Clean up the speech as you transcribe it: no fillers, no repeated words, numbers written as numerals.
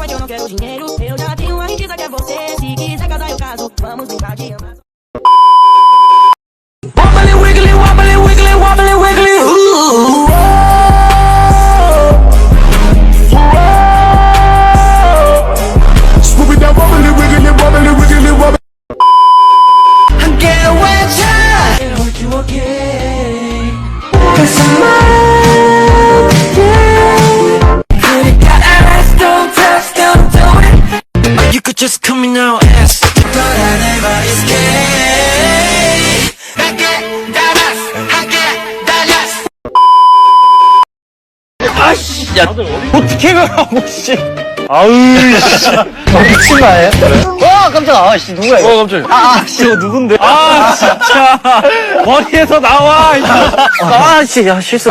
que eu não quero dinheiro. Eu já tenho uma riqueza que é você. Se quiser casar, eu caso. Vamos brincar de amar. Wobbly wiggly, wobbly wiggly, wobbly wiggly. Ooh, Scooby that wobbly wiggly, wobbly wiggly, wobbly. 함께 외쳐. It'll hurt you again. 'Cause I'm mine, yeah. Pretty got ass, don't touch, don't do it. Or you could just come in now, ass. But I never escape. 아씨, 야, 어떻게 가라고, 씨. 아우, 씨. 미친 거 아니야? 와, 깜짝아. 아, 씨, 누구야, 이거? 깜짝이야. 씨, 이거 누군데? 진짜. 머리에서 나와, 씨. 야, 실수.